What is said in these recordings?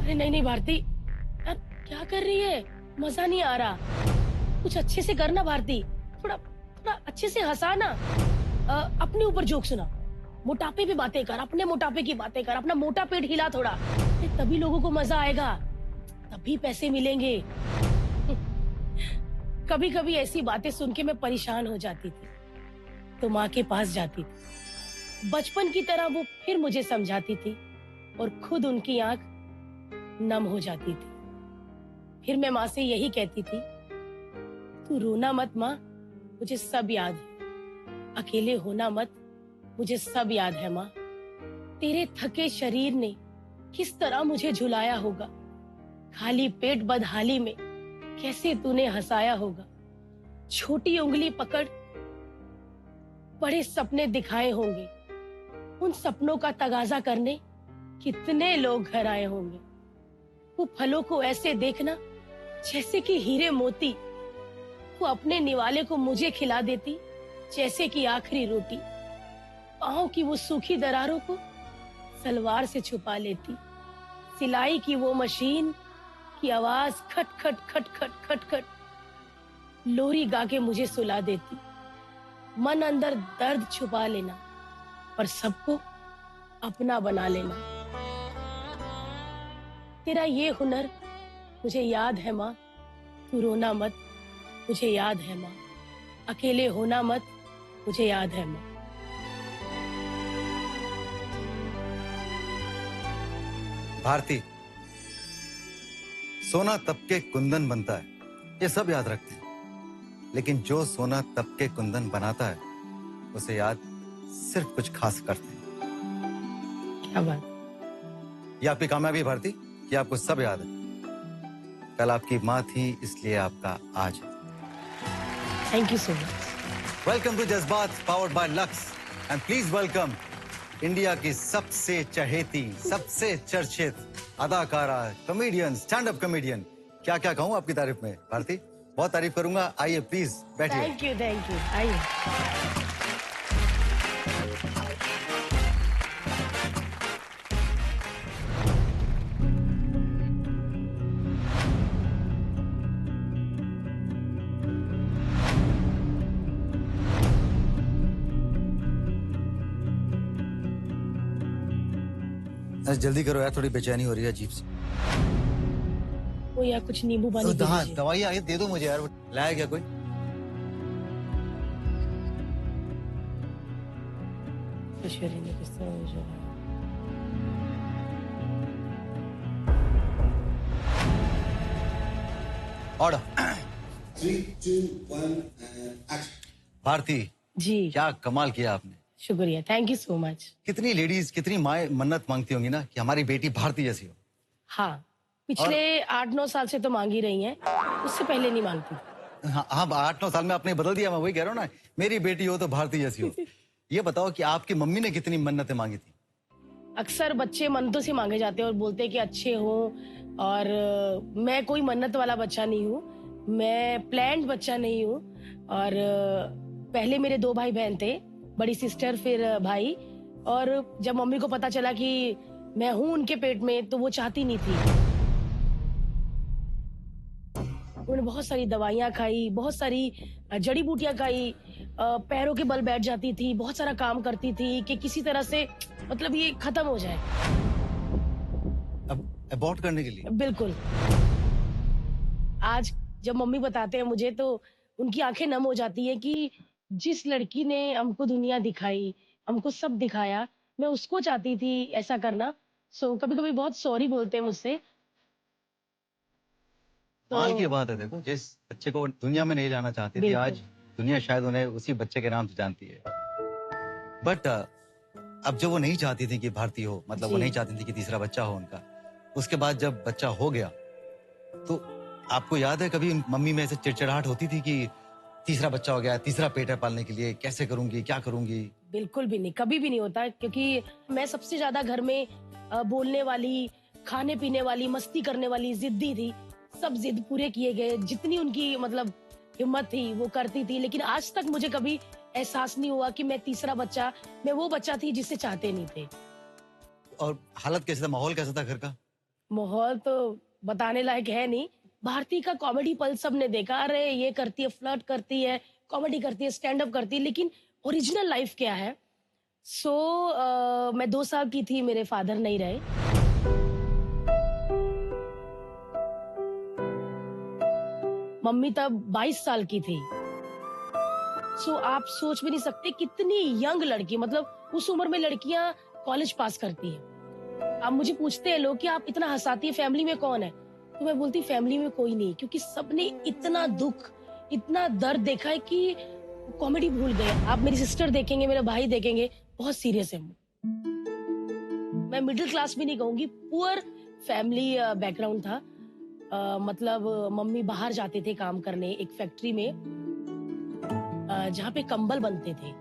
अरे नहीं नहीं भारती, यार क्या कर रही है? मजा नहीं आ रहा। कुछ अच्छे से करना भारती। थोड़ा थोड़ा अच्छे से हंसा ना। अपने ऊपर जोक सुना। मोटापे पे बातें कर, अपने मोटापे की बातें कर, अपना मोटा पेट हिला थोड़ा। तभी लोगों को मजा आएगा, तभी पैसे मिलेंगे। कभी कभी ऐसी बातें सुन के मैं परेशान हो जाती थी, तो माँ के पास जाती थी। बचपन की तरह वो फिर मुझे समझाती थी और खुद उनकी आंख नम हो जाती थी। फिर मैं माँ से यही कहती थी, तू रोना मत माँ, मुझे सब याद है। अकेले होना मत, मुझे सब याद है माँ। तेरे थके शरीर ने किस तरह मुझे झुलाया होगा। खाली पेट बदहाली में कैसे तूने हंसाया होगा। छोटी उंगली पकड़ बड़े सपने दिखाए होंगे। उन सपनों का तगाजा करने कितने लोग घर आए होंगे। वो फलों को ऐसे देखना जैसे कि हीरे मोती। वो अपने निवाले को मुझे खिला देती जैसे कि आखिरी रोटी। पाँव की वो सूखी दरारों को सलवार से छुपा लेती। सिलाई की वो मशीन की आवाज खट खट खट खट खट खट लोरी गा के मुझे सुला देती। मन अंदर दर्द छुपा लेना और सबको अपना बना लेना। तेरा ये हुनर मुझे याद है माँ। तू रोना मत, मुझे याद है माँ। अकेले होना मत, मुझे याद है माँ। भारती, सोना तब के कुंदन बनता है, ये सब याद रखते हैं। लेकिन जो सोना तब के कुंदन बनाता है, उसे याद सिर्फ कुछ खास करते हैं। क्या बात। ये आपकी कामयाबी है भारती, कि आपको सब याद है। कल आपकी माँ थी, इसलिए आपका आज है। Thank you so much. Welcome to Jazbaat powered by Lux and please welcome India की सबसे चहेती, सबसे चर्चित अदाकारा, कॉमेडियन, स्टैंड अप कॉमेडियन। क्या क्या कहूँ आपकी तारीफ में भारती, बहुत तारीफ करूंगा। आइए प्लीज बैठिए। थैंक यू आइए। जल्दी करो यार, थोड़ी बेचैनी हो रही है अजीब सी। वो यार कुछ नींबू पानी दे हाँ, दीजिए। दवाई आई दे दो मुझे यार। लाया क्या कोई? ईश्वरी ने किस तरह मुझे ऑर्डर। 3, 2, 1 and action. भारती, जी क्या कमाल किया आपने। शुक्रिया, थैंक यू सो मच। कितनी लेडीज, कितनी माए मन्नत मांगती होंगी ना कि हमारी बेटी भारती जैसी हो। हाँ, पिछले 8-9 साल से तो मांग ही रही हैं, उससे पहले नहीं मांगती। हाँ हाँ, 8-9 साल में आपने बदल दिया। मैं वही कह रहा हूँ ना, मेरी बेटी हो तो भारती जैसी हो। ये बताओ कि आपकी मम्मी ने कितनी मन्नतें मांगी थी? अक्सर बच्चे मन्नतों से मांगे जाते हैं और बोलते हैं कि अच्छे हो। और मैं कोई मन्नत वाला बच्चा नहीं हूँ, मैं प्लान्ड बच्चा नहीं हूँ। और पहले मेरे 2 भाई बहन थे, बड़ी सिस्टर फिर भाई। और जब मम्मी को पता चला कि मैं हूँ उनके पेट में, तो वो चाहती नहीं थी। उन्होंने बहुत सारी दवाइयाँ खाई, बहुत सारी जड़ी बूटियां खाई, पैरों के बल बैठ जाती थी, बहुत सारा काम करती थी कि किसी तरह से मतलब ये खत्म हो जाए। अब अबॉर्ट करने के लिए? बिल्कुल। आज जब मम्मी बताते हैं मुझे, तो उनकी आंखें नम हो जाती है कि जिस लड़की ने हमको दुनिया दिखाई, हमको सब दिखाया, मैं उसको चाहती थी ऐसा करना। सो कभी-कभी बहुत सॉरी बोलते हैं मुझसे। कमाल की तो बात है। देखो, जिस बच्चे को दुनिया में नहीं जाना चाहती थी, बिल्कुल। आज दुनिया शायद उन्हें उसी बच्चे के नाम से जानती है। बट अब जब वो नहीं चाहती थी कि भारती हो, मतलब वो जी। नहीं चाहती थी कि तीसरा बच्चा हो उनका, उसके बाद जब बच्चा हो गया, तो आपको याद है कभी मम्मी में ऐसे चिड़चिड़ाहट होती थी कि तीसरा बच्चा हो गया, तीसरा पेट है पालने के लिए, कैसे करूंगी, क्या करूंगी? बिल्कुल भी नहीं, कभी भी नहीं होता, क्योंकि मैं सबसे ज्यादा घर में बोलने वाली, खाने पीने वाली, मस्ती करने वाली, जिद्दी थी। सब जिद पूरे किए गए, जितनी उनकी मतलब हिम्मत थी वो करती थी। लेकिन आज तक मुझे कभी एहसास नहीं हुआ कि मैं तीसरा बच्चा, मैं वो बच्चा थी जिसे चाहते नहीं थे। और हालत कैसा था, माहौल कैसा था घर का? माहौल तो बताने लायक है नहीं। भारती का कॉमेडी पल सबने देखा, अरे ये करती है, फ्लर्ट करती है, कॉमेडी करती है, स्टैंड अप करती है, लेकिन ओरिजिनल लाइफ क्या है? सो मैं 2 साल की थी, मेरे फादर नहीं रहे। मम्मी तब 22 साल की थी। सो आप सोच भी नहीं सकते कितनी यंग लड़की, मतलब उस उम्र में लड़कियां कॉलेज पास करती हैं। अब मुझे पूछते हैं लोग कि आप इतना हंसाती है, फैमिली में कौन है? तो मैं बोलती फैमिली में कोई नहीं, क्योंकि सबने इतना दुख, इतना दर्द देखा है कि कॉमेडी भूल गए। आप मेरी सिस्टर देखेंगे, मेरा भाई देखेंगे, बहुत सीरियस है। मैं मिडिल क्लास भी नहीं कहूंगी, पुअर फैमिली बैकग्राउंड था। मतलब मम्मी बाहर जाते थे काम करने एक फैक्ट्री में, जहाँ पे कंबल बनते थे।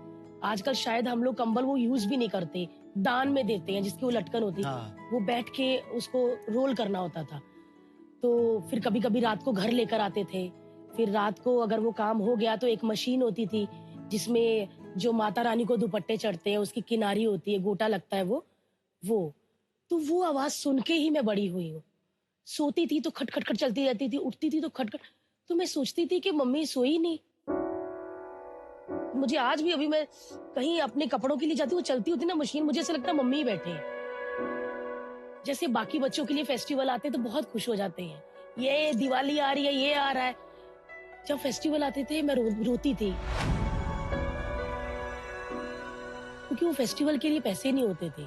आजकल शायद हम लोग कंबल वो यूज भी नहीं करते, दान में देते हैं, जिसकी वो लटकन होती है। हाँ। वो बैठ के उसको रोल करना होता था। तो फिर कभी कभी रात को घर लेकर आते थे। फिर रात को अगर वो काम हो गया तो एक मशीन होती थी जिसमें जो माता रानी को दुपट्टे चढ़ते हैं, उसकी किनारी होती है, गोटा लगता है वो तो वो आवाज सुन के ही मैं बड़ी हुई हूँ। सोती थी तो खट खट खट चलती रहती थी, उठती थी तो खट खट। तो मैं सोचती थी कि मम्मी सोई नहीं। मुझे आज भी, अभी मैं कहीं अपने कपड़ों के लिए जाती हूँ, चलती होती ना मशीन, मुझे ऐसा लगता है मम्मी ही बैठे हैं। जैसे बाकी बच्चों के लिए फेस्टिवल आते हैं तो बहुत खुश हो जाते हैं, ये दिवाली आ रही है, ये आ रहा है। जब फेस्टिवल आते थे मैं रोती थी, क्योंकि वो फेस्टिवल के लिए पैसे नहीं होते थे।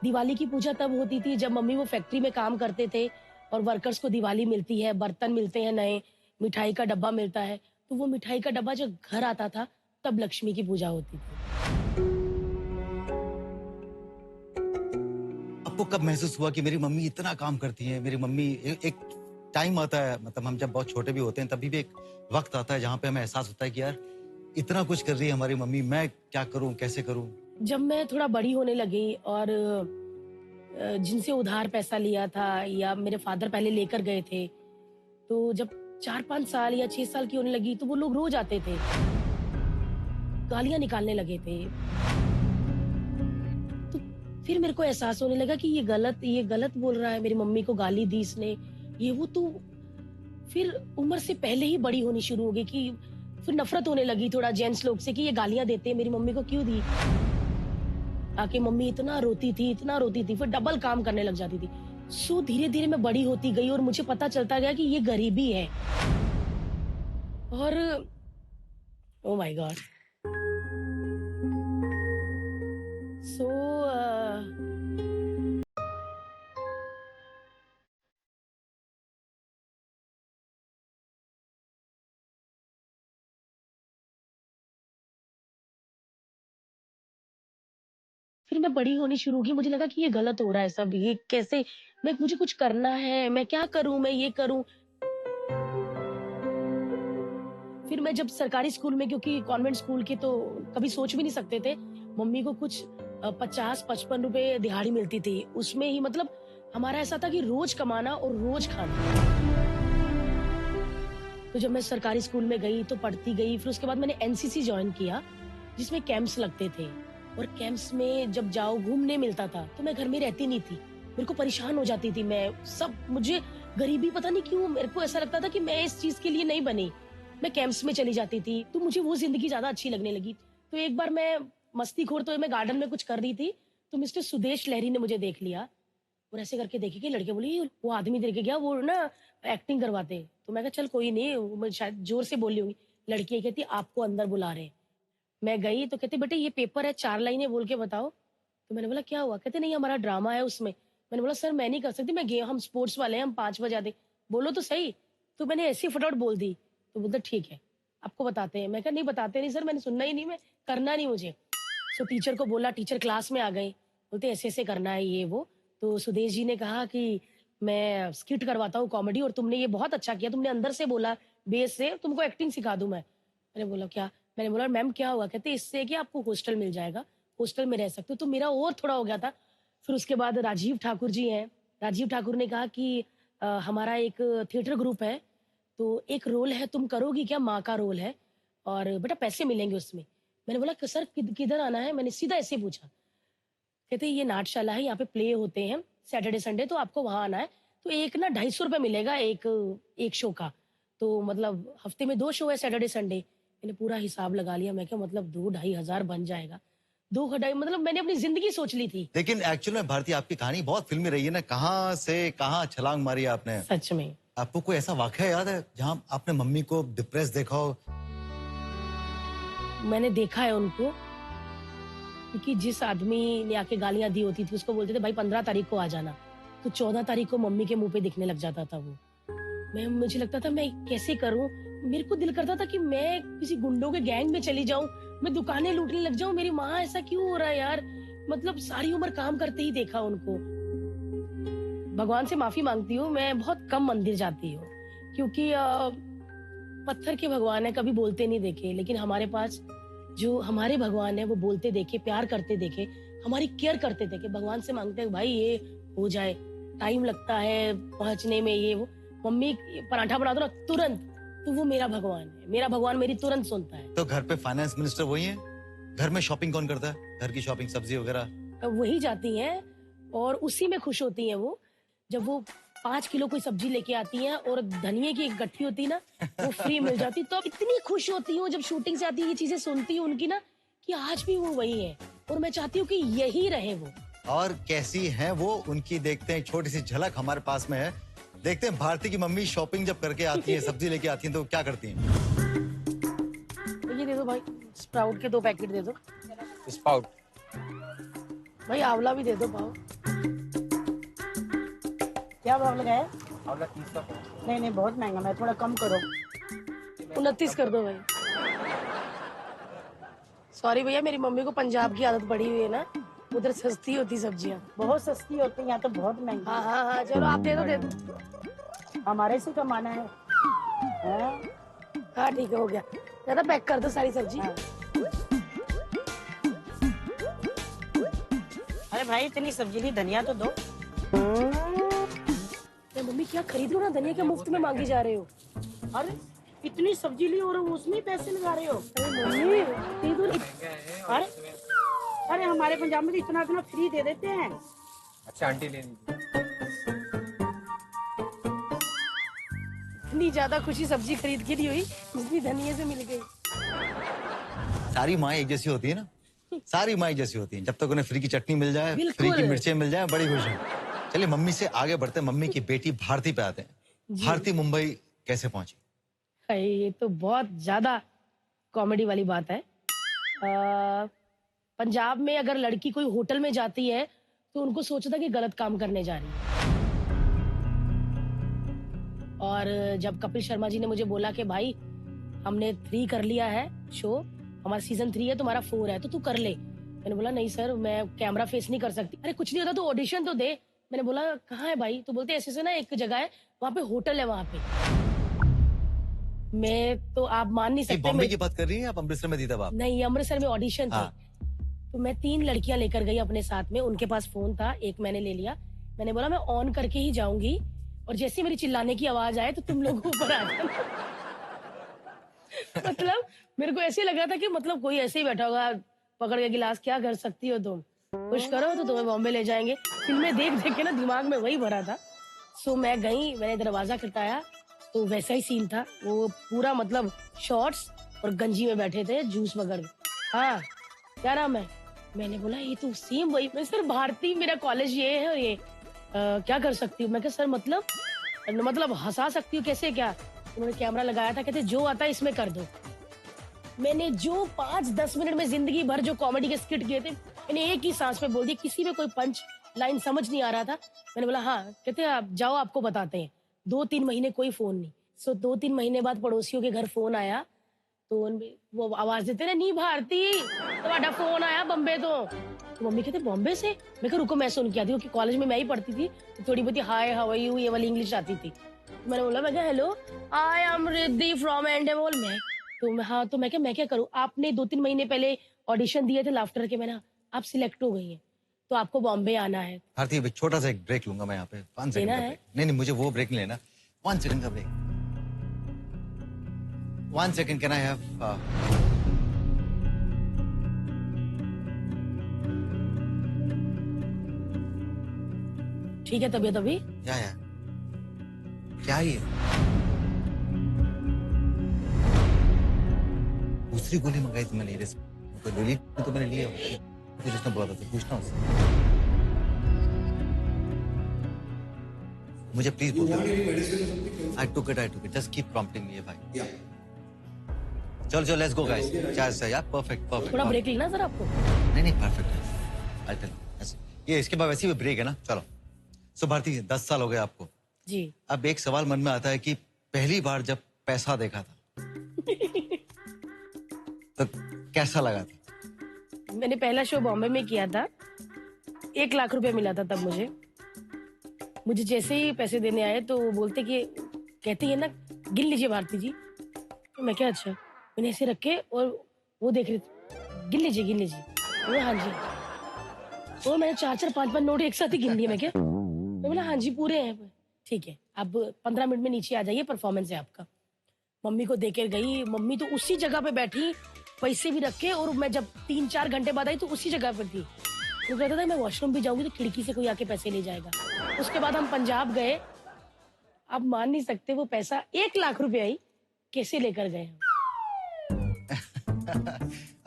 दिवाली की पूजा तब होती थी जब मम्मी वो फैक्ट्री में काम करते थे और वर्कर्स को दिवाली मिलती है, बर्तन मिलते हैं नए, मिठाई का डब्बा मिलता है। तो वो मिठाई का डब्बा जब घर आता था तब लक्ष्मी की पूजा होती थी। आपको कब महसूस हुआ कि मेरी मम्मी इतना काम करती है? मेरी मम्मी एक टाइम आता है, मतलब हम जब बहुत छोटे भी होते हैं तभी भी एक वक्त आता है जहाँ पे हमें एहसास होता है कि यार इतना कुछ कर रही है हमारी मम्मी, मैं क्या करूं, कैसे करूं? जब मैं थोड़ा बड़ी होने लगी और जिनसे उधार पैसा लिया था या मेरे फादर पहले लेकर गए थे, तो जब 4-5 साल या 6 साल की होने लगी तो वो लोग रोज आते थे, गालियां निकालने लगे थे। तो फिर मेरे को एहसास होने लगा कि ये गलत बोल रहा है, मेरी मम्मी को गाली दी इसने, ये वो। तो फिर उम्र से पहले ही बड़ी होनी शुरू हो गई कि फिर नफरत होने लगी थोड़ा जेंट्स लोग से कि ये गालियां देते हैं, मेरी मम्मी को क्यों दी? आके मम्मी इतना रोती थी, इतना रोती थी, फिर डबल काम करने लग जाती थी। सो धीरे धीरे मैं बड़ी होती गई और मुझे पता चलता गया कि ये गरीबी है। और ओ माय गॉड। सो फिर मैं बड़ी होनी शुरू की, मुझे लगा कि ये गलत हो रहा है सब, ये कैसे, मैं, मुझे कुछ करना है, मैं क्या करूं, मैं ये करूं। फिर मैं जब सरकारी स्कूल में, क्योंकि कॉन्वेंट स्कूल की तो कभी सोच भी नहीं सकते थे, मम्मी को कुछ 50-55 रुपए दिहाड़ी मिलती थी, उसमें ही मतलब हमारा ऐसा था कि रोज कमाना और रोज खाना। तो जब मैं सरकारी स्कूल में गई तो पढ़ती गई, फिर उसके बाद मैंने एनसीसी ज्वाइन किया, जिसमें कैंप्स लगते थे। और कैंप्स में जब जाओ, घूमने मिलता था, तो मैं घर में रहती नहीं थी, मेरे को परेशान हो जाती थी मैं, सब मुझे गरीबी, पता नहीं क्यों मेरे को ऐसा लगता था कि मैं इस चीज के लिए नहीं बनी। मैं कैंप्स में चली जाती थी तो मुझे वो जिंदगी ज्यादा अच्छी लगने लगी। तो एक बार मैं मस्तीखोर, तो मैं गार्डन में कुछ कर रही थी, तो मिस्टर सुदेश लहरी ने मुझे देख लिया और ऐसे करके देखे कि लड़के, बोली वो आदमी देख के गया, वो ना एक्टिंग करवाते। तो मैं कहा चल कोई नहीं, मैं शायद जोर से बोल रही होंगी। लड़की कहती आपको अंदर बुला रहे हैं। मैं गई तो कहते बेटे ये पेपर है, 4 लाइनें बोल के बताओ। तो मैंने बोला क्या हुआ? कहते नहीं हमारा ड्रामा है उसमें। मैंने बोला सर मैं नहीं कर सकती, मैं हम स्पोर्ट्स वाले हैं, हम 5 बजे आते। बोलो तो सही। तो मैंने ऐसी फटाफट बोल दी। तो बोलते ठीक है आपको बताते हैं। मैं कहा नहीं बताते नहीं सर, मैंने सुनना ही नहीं, मैं करना नहीं मुझे। सो टीचर को बोला, टीचर क्लास में आ गई, बोलते ऐसे ऐसे करना है ये वो। तो सुदेश जी ने कहा कि मैं स्किट करवाता हूँ कॉमेडी, और तुमने ये बहुत अच्छा किया, तुमने अंदर से बोला बेस से, तुमको एक्टिंग सिखा दूं मैं। मैंने बोला क्या? मैंने बोला मैम क्या हुआ? कहते इससे कि आपको हॉस्टल मिल जाएगा, हॉस्टल में रह सकते हो। तो मेरा और थोड़ा हो गया था। फिर उसके बाद राजीव ठाकुर जी हैं, राजीव ठाकुर ने कहा कि हमारा एक थिएटर ग्रुप है, तो एक रोल है, तुम करोगी क्या? माँ का रोल है और बेटा पैसे मिलेंगे उसमें। मैंने बोला कि सर किधर आना है? मैंने सीधा ऐसे पूछा। कहते ये नाटशाला है, यहाँ पे प्ले होते हैं सैटरडे संडे, तो आपको वहां आना है, तो एक ना 250 रुपये मिलेगा एक एक शो का। तो मतलब हफ्ते में 2 शो है, सैटरडे संडे। मैंने पूरा हिसाब लगा लिया, मैं क्या मतलब 2-2,500 बन जाएगा। 2 ढाई मतलब मैंने अपनी जिंदगी सोच ली थी। लेकिन एक्चुअल में भारती आपकी कहानी बहुत फिल्मी रही है ना, कहाँ से कहाँ छलांग मारी आपने। सच में। आपको कोई ऐसा वाकया याद है जहाँ आपने मम्मी को डिप्रेस देखा हो? मैंने देखा है उनको, क्योंकि जिस आदमी ने आके गालियां दी होती थी उसको बोलते थे भाई 15 तारीख को आ जाना, तो 14 तारीख को मम्मी के मुंह पे दिखने लग जाता था वो। मुझे लगता था मैं कैसे करूं, मेरे को दिल करता था कि मैं किसी गुंडों के गैंग में चली जाऊं, मैं दुकानें लूटने लग जाऊं। मेरी माँ ऐसा क्यों हो रहा है यार, मतलब सारी उम्र काम करते ही देखा उनको। भगवान से माफी मांगती हूँ, मैं बहुत कम मंदिर जाती हूँ, क्योंकि पत्थर के भगवान है, कभी बोलते नहीं देखे। लेकिन हमारे पास जो हमारे भगवान है वो बोलते देखे, प्यार करते देखे, हमारी केयर करते देखे। भगवान से मांगते हैं भाई ये हो जाए, टाइम लगता है पहुंचने में, ये वो। मम्मी पराठा बना दो ना तुरंत, तो वो मेरा भगवान है, मेरा भगवान मेरी तुरंत सुनता है। तो घर पे फाइनेंस मिनिस्टर वही है? घर में शॉपिंग कौन करता है? घर की शॉपिंग, सब्जी वगैरह? वही जाती हैं और उसी में खुश होती हैं वो। जब वो 5 किलो कोई सब्जी लेके आती हैं और धनिये की एक गट्ठी होती ना, वो फ्री मिल जाती, तो अब इतनी खुश होती हूँ जब शूटिंग से आती है, ये चीजें सुनती हूँ उनकी ना, कि आज भी वो वही है और मैं चाहती हूँ कि यही रहे वो। और कैसी हैं वो, उनकी देखते हैं छोटी सी झलक हमारे पास में है। देखते हैं भारती की मम्मी शॉपिंग जब करके आती है, सब्जी लेके आती हैं, तो क्या करती हैं? ये दे दो भाई, स्प्राउट के 2 पैकेट दे दो। स्पाउट भाई आंवला भी दे दो पाव। क्या भाव लगाया? आंवला 30 का। नहीं नहीं बहुत महंगा, मैं थोड़ा कम करो। 29 कर दो भाई। सॉरी भैया, मेरी मम्मी को पंजाब की आदत पड़ी हुई है ना, उधर सस्ती होती सब्जियां। बहुत सस्ती होती है, यहाँ तो बहुत महंगी। हाँ हाँ हाँ, चलो आप दे दो। हमारे से कमाना है। हाँ? हाँ ठीक है, हो गया। ज्यादा पैक कर दो सारी सब्जी। हाँ। अरे भाई इतनी सब्जी ली, धनिया तो दो। मम्मी क्या खरीद लो ना, धनिया क्या मुफ्त में मांगी जा रहे हो? अरे इतनी सब्जी ली और उसमें पैसे लगा रहे हो? अरे मम्मी दे दो। अरे अरे हमारे पंजाब में तो इतना इतना फ्री दे देते हैं। अच्छा आंटी ले लीजिए। इतनी ज्यादा खुशी सब्जी खरीद के नहीं हुई जितनी धनिया से मिल गई। सारी माएं एक जैसी होती है ना, सारी माएं जैसी होती हैं। जब तक उन्हें फ्री की चटनी मिल जाए, फ्री की मिर्चें मिल जाए, बड़ी खुश है। चलिए मम्मी से आगे बढ़ते हैं, मम्मी की बेटी भारती पे आते हैं। भारती मुंबई कैसे पहुंची? ये तो बहुत ज्यादा कॉमेडी वाली बात है। पंजाब में अगर लड़की कोई होटल में जाती है तो उनको सोचता कि गलत काम करने जा रही है। और जब कपिल शर्मा जी ने मुझे बोला कि भाई हमने 3 कर लिया है शो, हमारा सीजन 3 है, तुम्हारा 4 है, तो तू कर ले। मैंने बोला नहीं सर, मैं कैमरा फेस नहीं कर सकती। अरे कुछ नहीं होता, तो ऑडिशन तो दे। मैंने बोला कहाँ है भाई? तो बोलते ऐसे से ना एक जगह है, वहाँ पे होटल है वहाँ पे। मैं तो आप मान नहीं सकते। बॉम्बे की बात कर रही हैं आप? अमृतसर में थी तब आप? नहीं, अमृतसर में ऑडिशन थे। हाँ। तो मैं 3 लड़कियां लेकर गई अपने साथ में, उनके पास फोन था, एक मैंने ले लिया। मैंने बोला मैं ऑन करके ही जाऊंगी और जैसे मेरी चिल्लाने की आवाज आए तो तुम लोग ऊपर आ जाना। मतलब मेरे को ऐसे लग रहा था कि मतलब कोई ऐसे ही बैठा होगा पकड़ के गिलास, क्या कर सकती हो तुम, खुश करो तो तुम्हें बॉम्बे ले जाएंगे। फिल्में देख देख के ना दिमाग में वही भरा था। सो मैं गई, मैंने दरवाजा खटकाया तो वैसा ही सीन था। वो पूरा मतलब शॉर्ट्स और गंजी में बैठे थे, जूस वगैरह। हाँ क्या नाम है? मैंने बोला ये तो सेम वही। मैं सर भारती, मेरा कॉलेज ये है और ये क्या कर सकती हूँ? मैं कहा सर मतलब हंसा सकती हूँ कैसे, क्या? उन्होंने कैमरा लगाया था, कहते जो आता है इसमें कर दो। मैंने जो 5-10 मिनट में जिंदगी भर जो कॉमेडी के स्किट किए थे, मैंने एक ही सांस में बोल दिया। किसी में कोई पंच लाइन समझ नहीं आ रहा था। मैंने बोला हाँ। कहते आप जाओ, आपको बताते हैं। 2-3 महीने कोई फोन नहीं। सो 2-3 महीने बाद पड़ोसियों के घर फोन आया तो वो आवाज देते ना, नहीं भारती तुम्हारा फोन आया बॉम्बे तो मम्मी कहते बॉम्बे से? मैं कहा रुको मैं सुन के आती हूँ, कि कॉलेज में मैं ही पढ़ती थी तो थोड़ी बहुत हाय हाउ आर यू ये वाली इंग्लिश आती थी। मैंने बोला, मैं क्या hello I am Riddhi from Endemol. मैं तो हाँ, तो मैं क्या करूँ? आपने 2-3 महीने पहले ऑडिशन दिए थे लाफ्टर के, मैंने आप सिलेक्ट हो गई हैं तो आपको बॉम्बे आना है। भारती एक छोटा सा एक ब्रेक लूंगा मैं यहाँ पे, 5 सेकंड का ब्रेक। नहीं मुझे वो ब्रेक नहीं लेना, 1 सेकंड का break. 1 second, can I have ठीक है तबीयत अभी? या क्या ये? दूसरी गोली मंगाई थी मैंने, गोली तो मैंने लिया, फिर उसने बोला था, तो पूछना उससे। मुझे प्लीज You बोल want any medicine or something? I took it. Just keep prompting me, भाई। Yeah. चलो लेट्स गो गाइस। चाय से यार, परफेक्ट। थोड़ा ब्रेक लेना सर आपको। नहीं परफेक्ट है। आई टेल ऐसे ये इसके बाद वैसे भी ब्रेक है ना। चलो सो भारती, 10 साल हो गए आपको जी। अब एक सवाल मन में आता है कि पहली बार जब पैसा देखा था तो कैसा लगा था? मैंने पहला शो बॉम्बे में किया था, 1 लाख रुपए मिला था तब मुझे जैसे ही पैसे देने आए तो वो बोलते कि कहती है ना, गिन लीजिए भारती जी। तो मैं क्या, अच्छा। मैंने ऐसे रखे और वो देख रहे थे, गिन लीजिए। वो हाँ जी। तो मैंने 4-4, 5-5 नोट एक साथ ही गिन लिए। मैं क्या, तो बोला हाँ जी पूरे हैं। ठीक है, अब 15 मिनट में नीचे आ जाइए, परफॉर्मेंस है आपका। मम्मी को देकर गई, मम्मी तो उसी जगह पे बैठी, पैसे भी रखे, और मैं जब 3-4 घंटे बाद आई तो उसी जगह पर थी। वो कहता था मैं वॉशरूम भी जाऊंगी तो खिड़की से कोई आके पैसे ले जाएगा। उसके बाद हम पंजाब गए। आप मान नहीं सकते, वो पैसा 1 लाख रुपए आई कैसे लेकर गए हम।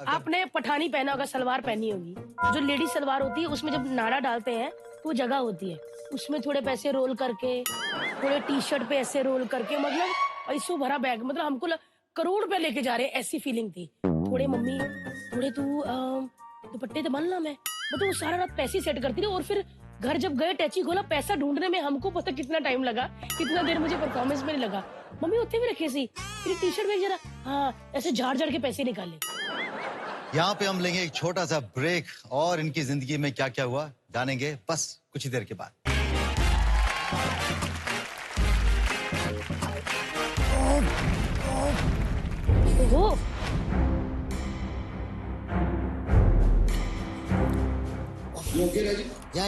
आपने पठानी पहना होगा, सलवार पहनी होगी, जो लेडी सलवार होती है उसमें जब नाड़ा डालते हैं तो वो जगह होती है, उसमें थोड़े पैसे रोल करके, थोड़े टी शर्ट पे ऐसे रोल करके, मतलब पैसों भरा बैग, मतलब हमको करोड़ रुपए लेके जा रहे हैं, ऐसी फीलिंग थी। थोड़े मम्मी, थोड़े तू दुपट्टे तो बनना, मैं मतलब वो सारा रात पैसे सेट करती रही। और फिर घर जब गए, टैची खोला, पैसा ढूंढने में हमको पता कितना टाइम लगा, कितना देर मुझे परफॉर्मेंस में लगा। मम्मी उत्ते भी रखे सी, फिर टी शर्ट में जरा हाँ ऐसे झाड़ के पैसे निकाले। यहाँ पे हम लेंगे एक छोटा सा ब्रेक और इनकी जिंदगी में क्या क्या हुआ जानेंगे बस कुछ ही देर के बाद। ओहो, You okay, Raji? या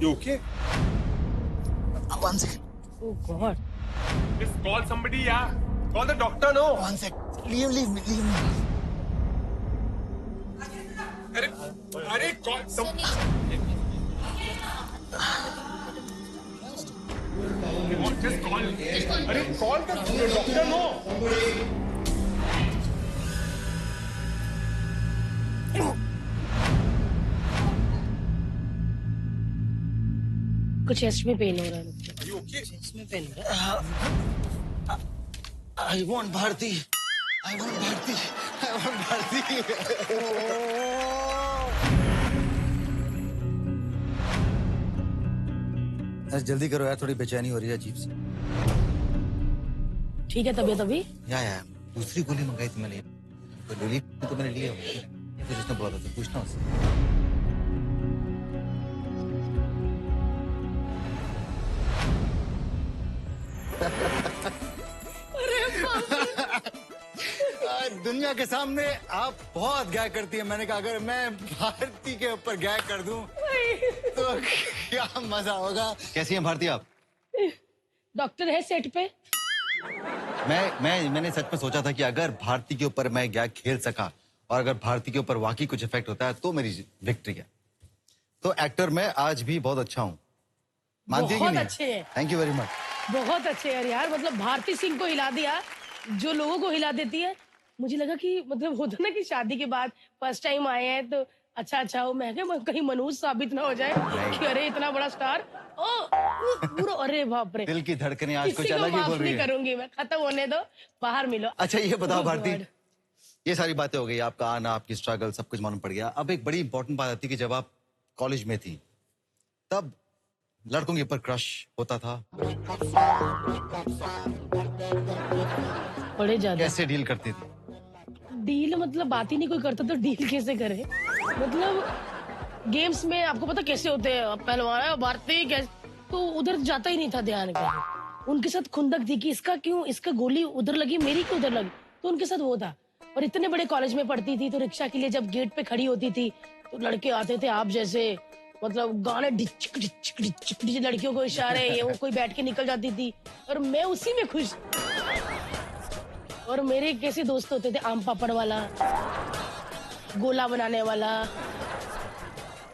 You okay? One second. oh God. Just call somebody, yeah. Call the doctor, no. One second. Leave me. Arey, call some. Just call. Arey, call the doctor, no. कुछ chest में pen हो रहा है। You okay? Chest में pen हो रहा है। I want Bharti. अरे जल्दी करो यार, थोड़ी बेचैनी हो रही है अजीब सी। ठीक है, तबीयत अभी या दूसरी गोली मंगाई थी मैंने, गोली तो मैंने लिया, फिर उसने बोला था, तो पूछना उससे। दुनिया के सामने आप बहुत गैग करती है। मैंने कहा अगर मैं भारती के ऊपर गैग कर दूं तो क्या मजा होगा। कैसी हैं भारती आप? डॉक्टर है सेट पे। मैंने सच में सोचा था कि अगर भारती के ऊपर मैं गैग खेल सका और अगर भारती के ऊपर वाकई कुछ इफेक्ट होता है तो मेरी विक्ट्री है। तो एक्टर मैं आज भी बहुत अच्छा हूँ, मानती है कि नहीं? बहुत अच्छे हैं। Thank you very much. बहुत अच्छे यार, मतलब भारती सिंह को हिला दिया जो लोगों को हिला देती है। मुझे लगा कि मतलब होता ना कि शादी के बाद फर्स्ट टाइम आए हैं तो अच्छा हो, मैं क्या कहीं मनहूस साबित ना हो जाए कि अरे इतना बड़ा स्टार। पूरा अरे बाप रे, दिल की धड़कनें आज कुछ किसी को अलग ही माफ बोल रही नहीं है। करूंगी मैं, खत्म होने दो, बाहर मिलो। अच्छा ये बताओ Oh भारती, God. ये सारी बातें हो गई, आपका आना, आपकी स्ट्रगल, सब कुछ मालूम पड़ गया। अब एक बड़ी इंपॉर्टेंट बात आती है कि जब आप कॉलेज में थी तब लड़कों के ऊपर क्रश होता था, बड़े ज्यादा। कैसे डील करती थी? डील मतलब बात ही नहीं कोई करता तो डील कैसे करे। मतलब गेम्स में आपको पता कैसे होते हैं, पहलवान भारती कैसे, तो उधर जाता ही नहीं था ध्यान कहीं। उनके साथ खुंदक थी कि इसका गोली उधर लगी, मेरी क्यों उधर लगी, तो उनके साथ वो था। और इतने बड़े कॉलेज में पढ़ती थी तो रिक्शा के लिए जब गेट पे खड़ी होती थी तो लड़के आते थे आप जैसे, मतलब गाने डिचक डिचक डिचक डिचक, लड़कियों को इशारे, ये वो, कोई बैठ के निकल जाती थी और मैं उसी में खुश। और मेरे कैसे दोस्त होते थे, आम पापड़ वाला, गोला बनाने वाला।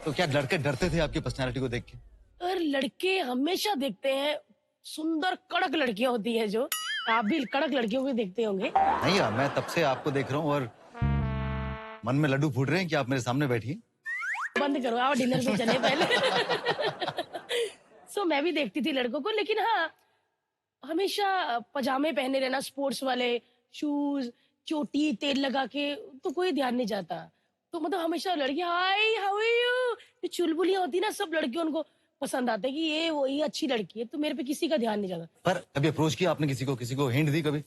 तो क्या लड़के डरते थे आपकी पर्सनालिटी को देख के? और लड़के हमेशा देखते हैं सुंदर कड़क लड़कियां होती है, जो आप भी कड़क लड़कियों को देखते होंगे। नहीं यार, मैं तब से आपको देख रहा हूँ और मन में लड्डू फूट रहे हैं कि आप मेरे सामने बैठिए। बंद करो, आओ डिनर पे चले पहले। सो मैं भी देखती थी लड़कों को, लेकिन हाँ, हमेशा पजामे पहने रहना, स्पोर्ट्स वाले शूज, चोटी, तेल लगा के, तो कोई ध्यान नहीं जाता। तो मतलब हमेशा लड़की, हाय हाउ आर यू, जो चुलबुलियां होती ना, सब लड़कियों उनको पसंद आते कि ये वो, ये अच्छी लड़की है। तो मेरे पे किसी का ध्यान नहीं जाता। पर कभी अप्रोच किया आपने किसी को हिंट दी कभी?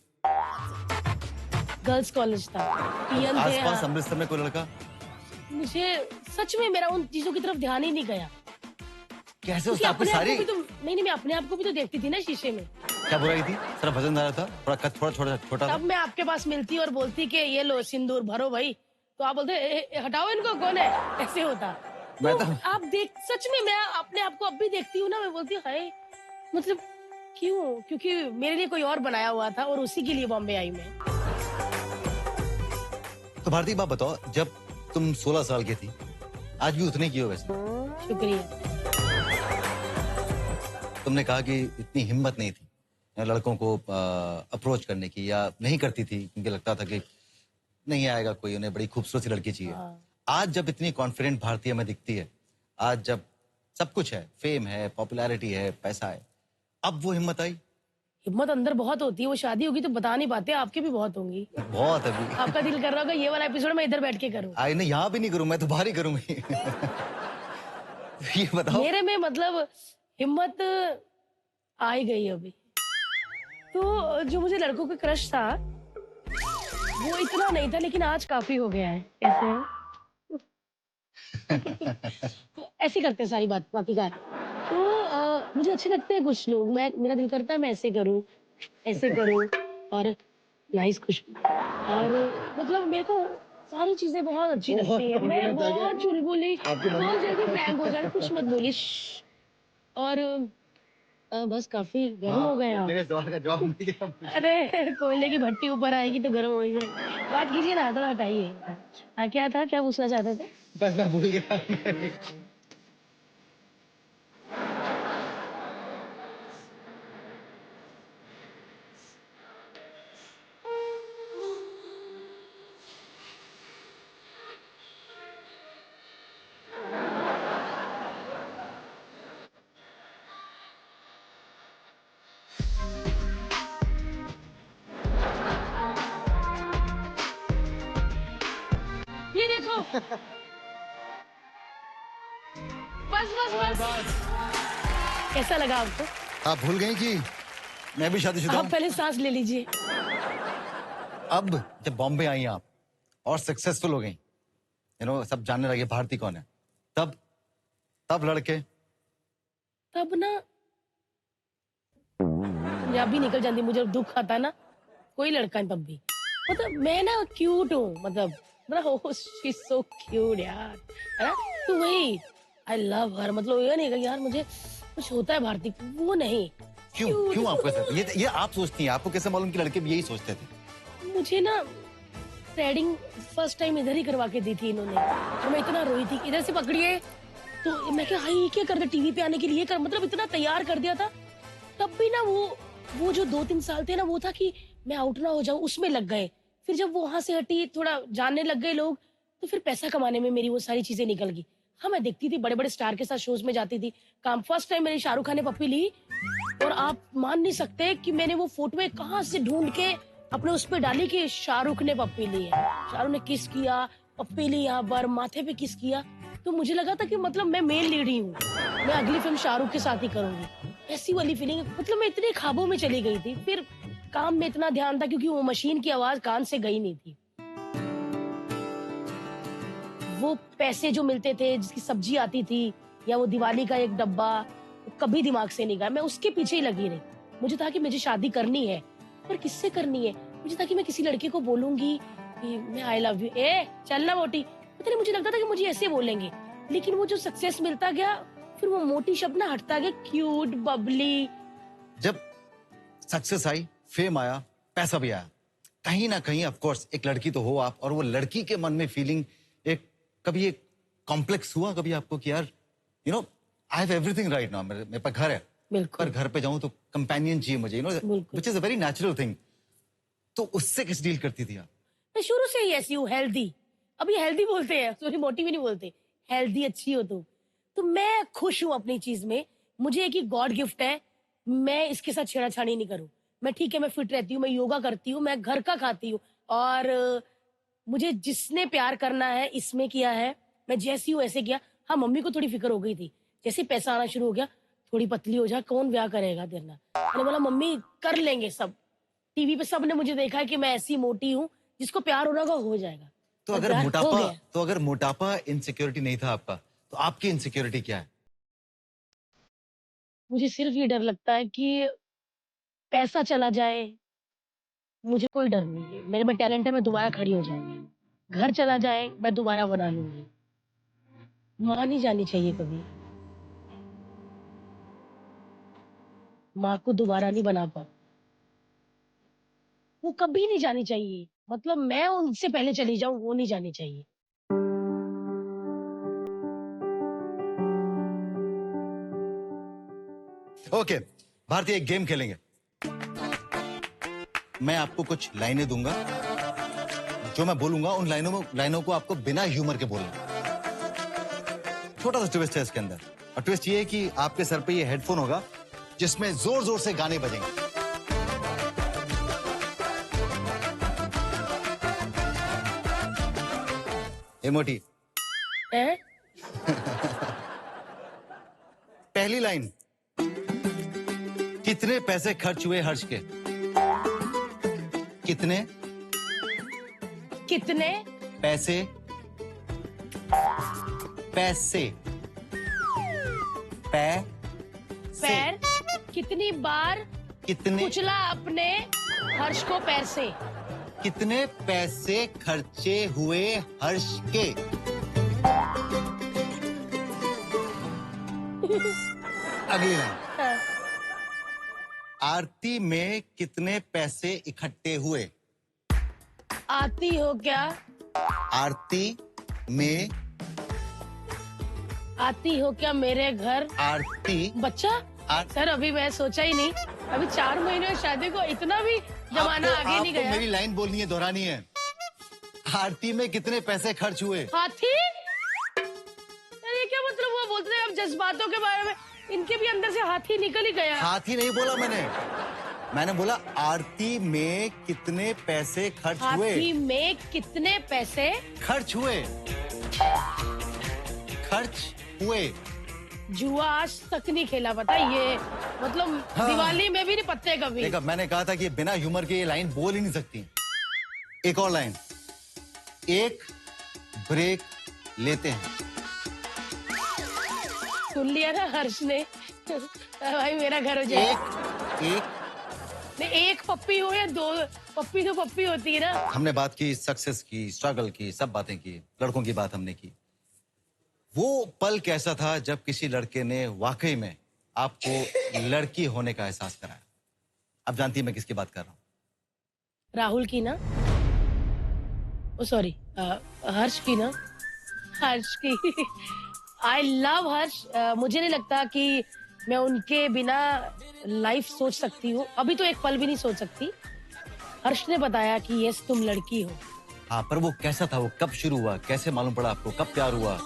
गर्ल्स कॉलेज था, पीएन थे। आसपास हाँ। अमृतसर में कोई लड़का? मुझे सच में मेरा उन चीजों की तरफ ध्यान ही नहीं गया। कैसे क्योंकि उसने आपको अपने आप सारी को भी तो, नहीं, मैं अपने आप को भी तो देखती थी ना शीशे में। क्या बुराई थी? सिर्फ वजनदार था, थोड़ा कद थोड़ा छोटा छोटा था। तब मैं आपके पास मिलती और बोलती कि ये लो सिंदूर भरो भाई, तो आप बोलते हटाओ इनको, कौन है, ऐसे होता। मैं तो तो- आप देख, सच में मैं अपने आप को अब भी देखती हूँ ना, मैं बोलती हूँ हाय, मतलब क्यों? क्योंकि मेरे लिए कोई और बनाया हुआ था और उसी के लिए बॉम्बे आई मैं। तो भारती, बात बताओ, जब तुम 16 साल की थी, आज भी उतने की हो वैसे? शुक्रिया। तुमने कहा कि इतनी हिम्मत नहीं थी लड़कों को अप्रोच करने की, या नहीं करती थी क्योंकि लगता था कि नहीं आएगा कोई, उन्हें बड़ी खूबसूरत सी लड़की चाहिए। हाँ। आज जब इतनी कॉन्फिडेंट भारतीय में दिखती है, आज जब सब कुछ है, फेम है, पॉपुलैरिटी है, पैसा है, अब वो हिम्मत आई? हिम्मत अंदर बहुत होती है, वो शादी होगी तो बता नहीं पाते, आपकी भी बहुत होंगी। बहुत अभी। आपका दिल कर रहा होगा ये वाला एपिसोड मैं इधर बैठ के करूँ। आई नहीं, यहाँ भी नहीं करूँ, मैं तो बाहर ही करूंगी। ये बताओ। मेरे में मतलब हिम्मत आ ही गई अभी। तो जो मुझे लड़कों का क्रश था वो इतना नहीं था, लेकिन आज काफी हो गया है। ऐसे तो ऐसे करते हैं सारी बात बाकी का। तो मुझे अच्छे लगते हैं कुछ लोग, मैं, मेरा दिल करता है मैं ऐसे करूं और नाइस कुछ, और मतलब मेरे को सारी चीजें बहुत अच्छी लगती है। मैं बहुत चुलबुली, बहुत जल्दी फ्रैंक हो जाती, कुछ मत बोलिए। और बस काफी गर्म हो गए आप। मेरे सवाल का जवाब नहीं दिया। अरे कोयले की भट्टी ऊपर आएगी तो गर्म होगी। बात कीजिए ना, थोड़ा हटाइए। हाँ, क्या था, क्या पूछना चाहते थे? बस मैं भूल गया। ये देखो। बस। कैसा लगा आपको? आप भूल गई कि मैं भी शादीशुदा आप हूँ? पहले सांस ले लीजिए। अब जब बॉम्बे आई आप और सक्सेसफुल हो गई, सब जानने लगे भारती कौन है, तब लड़के तब ना पंजाबी भी निकल जाती, मुझे दुख आता ना, कोई लड़का है तब भी, मतलब मैं ना क्यूट हूँ, मतलब शी इज सो क्यूट यार, है ना? तो वही आई लव हर, मतलब ये नहीं यार मुझे कुछ होता है भारती, वो नहीं। क्यों आपको ऐसा? ये आप सोचती हैं, आपको कैसे मालूम कि लड़के भी यही सोचते थे? मुझे ना थ्रेडिंग फर्स्ट टाइम इधर ही करवा के दी थी इन्होंने, और मैं इतना रोई थी, इधर से पकड़िए तो मैं क्या, हाई क्या कर दे टीवी पे आने के लिए कर, मतलब इतना तैयार कर दिया था। तब भी ना वो जो 2-3 साल थे ना, वो था कि मैं आउट ना हो जाऊं, उसमें लग गए। फिर जब वो वहां से हटी, थोड़ा जानने लग गए लोग, तो फिर पैसा कमाने में मेरी वो सारी चीजें निकल गई। हाँ, मैं देखती थी, बड़े बड़े स्टार के साथ शोज में जाती थी काम। फर्स्ट टाइम मेरी शाहरुख खान ने पप्पी ली, और आप मान नहीं सकते कि मैंने वो फोटो कहाँ से ढूंढ के अपने उस पे डाली कि शाहरुख ने पप्पी ली है, शाहरुख ने किस किया, पप्पी ली यहाँ पर, माथे पे किस किया। तो मुझे लगा था कि मतलब मैं मेल लीड ही हूँ, मैं अगली फिल्म शाहरुख के साथ ही करूंगी, ऐसी वाली फीलिंग। मतलब मैं इतने ख्वाबों में चली गई थी। फिर काम में इतना ध्यान था क्योंकि वो मशीन की आवाज कान से गई नहीं थी। वो पैसे जो मिलते थे, जिसकी सब्जी आती थी, या वो दिवाली का एक डब्बा, कभी दिमाग से नहीं गया। मैं उसके पीछे ही लगी रही। मुझे था कि मुझे शादी करनी है, पर किससे करनी है? मुझे था कि मैं किसी लड़के को बोलूंगी कि मैं आई लव यू, ए चलना मोटी। पता नहीं, मुझे लगता था कि मुझे ऐसे बोलेंगे। लेकिन वो जो सक्सेस मिलता गया, फिर वो मोटी शब्द ना हटता गया, क्यूट, बबली। जब सक्सेस आई, फेम आया, पैसा भी आया, कहीं ना कहीं ऑफ कोर्स एक लड़की तो हो आप, और वो लड़की के मन में फीलिंग कभी एक कॉम्प्लेक्स हुआ कभी आपको कि यार I have everything right now, मेरे पास घर है, पर घर पे जाऊं तो कंपेनियन चाहिए मुझे, which is a very natural thing. तो उससे कैसे डील करती थी आप? मैं शुरू से ही ऐसी हूँ, हेल्दी। अभी हेल्दी बोलते हैं, सॉरी मोटी भी नहीं बोलते, हेल्दी अच्छी हो तो मैं खुश हूँ अपनी चीज में। मुझे एक ही गॉड गिफ्ट है, मैं इसके साथ छेड़ाछाड़ी नहीं करूँ। मैं ठीक है, मैं फिट रहती हूँ, मैं योगा करती हूँ, मैं घर का खाती हूँ, और मुझे जिसने प्यार करना है इसमें किया है, मैं जैसी हूँ ऐसे किया। हाँ, मम्मी को थोड़ी फिक्र हो गई थी, जैसे ही पैसा आना शुरू हो गया, थोड़ी पतली हो जा, कौन ब्याह करेगा तेरे ना। मैंने बोला मम्मी कर लेंगे सब, टीवी पे सबने मुझे देखा है कि मैं ऐसी मोटी हूँ, जिसको प्यार होना हो जाएगा। तो और अगर प्यार हो मोटापा गया। तो अगर मोटापा इनसिक्योरिटी नहीं था आपका, तो आपकी इनसिक्योरिटी क्या है? मुझे सिर्फ ये डर लगता है कि पैसा चला जाए, मुझे कोई डर नहीं है, मेरे में टैलेंट है, मैं दोबारा खड़ी हो जाऊंगी। घर चला जाए, मैं दोबारा बना लूंगी। माँ नहीं जानी चाहिए कभी, माँ को दोबारा नहीं बना पा, वो कभी नहीं जानी चाहिए। मतलब मैं उनसे पहले चली जाऊं, वो नहीं जानी चाहिए। ओके, भारतीय एक गेम खेलेंगे। मैं आपको कुछ लाइनें दूंगा, जो मैं बोलूंगा उन लाइनों को आपको बिना ह्यूमर के बोलना। छोटा सा ट्विस्ट है इसके अंदर, और ट्विस्ट ये है कि आपके सर पे ये हेडफोन होगा जिसमें जोर जोर से गाने बजेंगे। ए मोटी, हैं? पहली लाइन, कितने पैसे खर्च हुए हर्ष के? कितने कितने पैसे पैसे पैर, कितनी बार कितने कुचला अपने हर्ष को पैर से? कितने पैसे खर्चे हुए हर्ष के? अगली लाइन, हाँ। आरती में कितने पैसे इकट्ठे हुए? आती हो क्या? आरती में आती हो क्या मेरे घर? आरती बच्चा? सर अभी मैं सोचा ही नहीं, अभी 4 महीने में शादी को, इतना भी जमाना आगे नहीं गया। मेरी लाइन बोलनी है, दोहरानी है। आरती में कितने पैसे खर्च हुए? हाथी? अरे क्या मतलब हुआ? बोलते थे हम जज्बातों के बारे में, इनके भी अंदर से हाथी निकल ही गया। हाथी नहीं बोला मैंने बोला आरती में कितने पैसे खर्च हुए? हाथी में कितने पैसे खर्च हुए? खर्च हुए। जुआ आज तक नहीं खेला, पता है ये, मतलब हाँ। दिवाली में भी नहीं पत्ते कभी। देखा, मैंने कहा था कि बिना ह्यूमर के ये लाइन बोल ही नहीं सकती। एक और लाइन, एक ब्रेक लेते हैं। सुन लिया ना हर्ष ने? भाई मेरा घर हो जाए। एक नहीं, एक पप्पी हो या 2 पप्पी, तो पप्पी होती है ना। हमने बात की सक्सेस की, स्ट्रगल की, सब बातें की, लड़कों की बात हमने की। वो पल कैसा था जब किसी लड़के ने वाकई में आपको लड़की होने का एहसास कराया? आप जानती हैं मैं किसकी बात कर रहा हूँ? राहुल की ना, ओ सॉरी, हर्ष की ना, हर्ष की। आई लव हर्ष। मुझे नहीं लगता कि मैं उनके बिना लाइफ सोच सकती हूँ, अभी तो एक पल भी नहीं सोच सकती। हर्ष ने बताया कि यस तुम लड़की हो। हाँ, पर वो कैसा था? वो कब शुरू हुआ? कैसे मालूम पड़ा आपको? कब प्यार हुआ?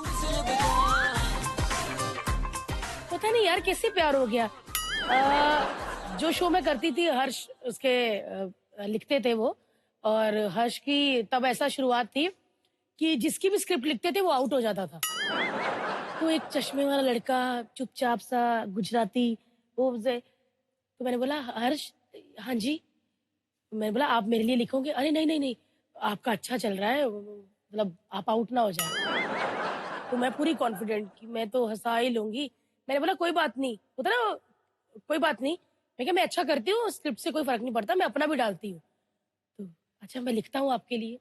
पता नहीं यार कैसे प्यार हो गया। जो शो में करती थी हर्ष उसके लिखते थे वो, और हर्ष की तब ऐसा शुरुआत थी कि जिसकी भी स्क्रिप्ट लिखते थे वो आउट हो जाता था। तो एक चश्मे वाला लड़का, चुपचाप सा, गुजराती, वो तो मैंने बोला हर्ष, हाँ जी। मैंने बोला आप मेरे लिए लिखोगे? अरे नहीं नहीं नहीं, आपका अच्छा चल रहा है, मतलब आप आउट ना हो जाए। तो मैं पूरी कॉन्फिडेंट कि मैं तो हंसा ही लूंगी। मैंने बोला कोई बात नहीं, होता ना, कोई बात नहीं। मैं क्या, मैं अच्छा करती हूँ, स्क्रिप्ट से कोई फर्क नहीं पड़ता, मैं अपना भी डालती हूँ। तो अच्छा मैं लिखता हूँ आपके लिए।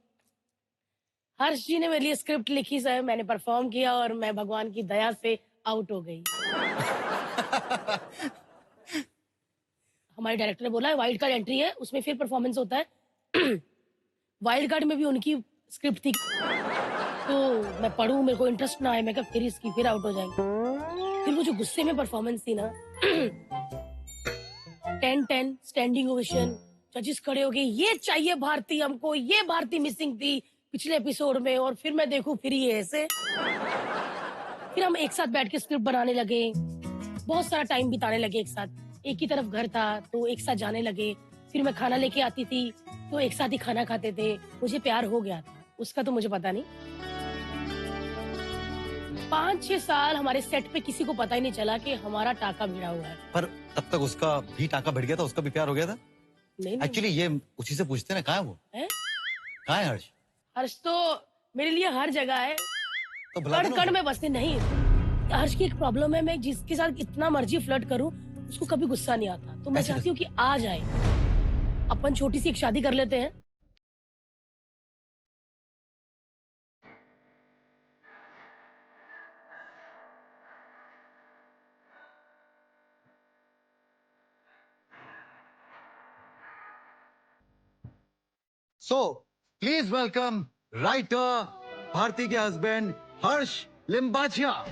हर्ष जी ने मेरे लिए स्क्रिप्ट लिखी सर, मैंने परफॉर्म किया और मैं भगवान की दया से आउट हो गई। हमारे डायरेक्टर ने बोला वाइल्ड कार्ड एंट्री है, उसमें फिर परफॉर्मेंस होता है। वाइल्ड कार्ड में भी उनकी स्क्रिप्ट थी, तो मैं पढ़ूं, मेरे को इंटरेस्ट ना आए, मैं कहा फिर इसकी फिर आउट हो जाएंगे। फिर वो जो गुस्से में परफॉर्मेंस थी ना, 10-10 स्टैंडिंग ओवेशन, जजेस खड़े हो गए, ये चाहिए भारती हमको, ये भारती मिसिंग थी पिछले एपिसोड में, और फिर मैं देखूं फिर ये ऐसे। फिर हम एक साथ बैठ के स्क्रिप्ट बनाने लगे, बहुत सारा टाइम बिताने लगे एक साथ। एक ही तरफ घर था तो एक साथ जाने लगे, फिर मैं खाना लेके आती थी तो एक साथ ही खाना खाते थे। मुझे प्यार हो गया था, उसका तो मुझे पता नहीं। 5-6 साल हमारे सेट पे किसी को पता ही नहीं चला कि हमारा टाका भिड़ा हुआ है। पर तब तक उसका भी टाका भिड़ गया था, उसका भी प्यार हो गया था। नहीं एक्चुअली ये उसी से पूछते ना, कहाँ है वो? है? कहाँ है हर्ष? हर्ष तो मेरे लिए हर जगह है, तो बुला कण दो कण ना। में बसते नहीं। हर्ष की एक प्रॉब्लम है, मैं जिसके साथ इतना मर्जी फ्लर्ट करूं उसको कभी गुस्सा नहीं आता, तो मैं ऐसे चाहती हूँ कि आ जाए, अपन छोटी सी एक शादी कर लेते हैं। So, please welcome writer, Bharti के हस्बैंड हर्ष लिम्बाचिया।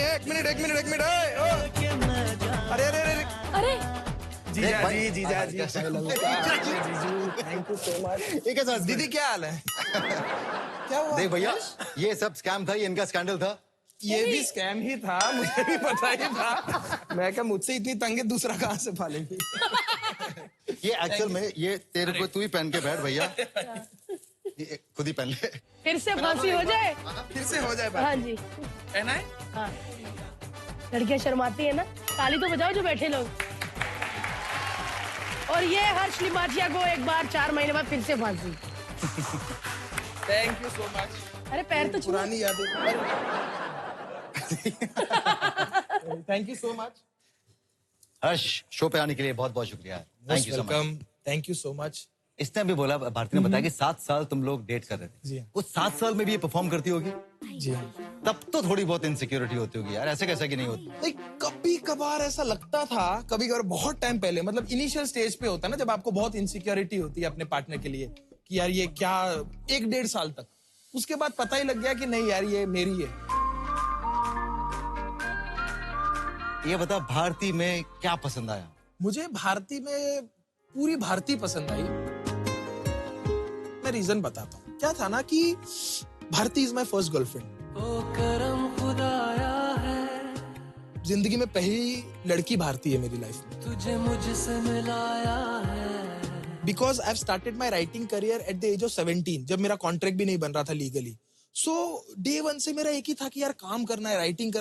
एक मिनट अरे अरे अरे अरे जीजा जी थैंक यू सो मच। एक साथ दीदी क्या हाल है? क्या हुआ? देख भैया, ये सब स्कैम था, ये इनका स्कैंडल था। ये भी स्कैम ही था, मुझे भी पता ही था। मैं क्या मुझसे इतनी तंगे दूसरा कहाँ से पालेगी? ये एक्चुअल में ये तेरे को तू ही पहन के बैठ भैया, ये खुद ही पहन ले। फिर से फांसी हो जाए। फिर से हो जाए हाँ बात। जी, है ना? हाँ। लड़कियां शर्माती है ना, ताली तो बजाओ जो बैठे लोग। और ये हर्ष लिम्बाचिया को एक बार 4 महीने बाद फिर से फांसी। Thank you so much. अरे पैर तो छुआ। पुरानी यादें। Thank you so much. Harsh, show पे आने के लिए बहुत बहुत शुक्रिया। Thank you so much. Thank you so much. इसने अभी बोला, भारती ने बताया कि 7 साल तुम लोग डेट कर रहे थे। जी। वो 7 साल में भी ये परफॉर्म करती होगी, जी तब तो थोड़ी बहुत इनसिक्योरिटी होती होगी यार, ऐसे कैसे कि नहीं होती? नहीं, कभी कभार ऐसा लगता था, कभी कभार बहुत टाइम पहले, मतलब इनिशियल स्टेज पे होता है ना, जब आपको बहुत इनसिक्योरिटी होती है अपने पार्टनर के लिए कि यार ये क्या, 1-1.5 साल तक। उसके बाद पता ही लग गया कि नहीं यार ये मेरी है। ये बता, भारती में क्या पसंद आया? मुझे भारती में पूरी भारती पसंद आई। मैं रीजन बताता हूँ। क्या था ना कि Bharti is my first girlfriend. जिंदगी में पहली लड़की भारती है मेरी लाइफ में। तुझे मुझसे मिलाया है। Because I have started my writing career at the age of 17, जब मेरा कॉन्ट्रैक्ट भी नहीं बन रहा था लीगली। सो डे 1 से मेरा एक ही था कि यार काम करना है, राइटिंग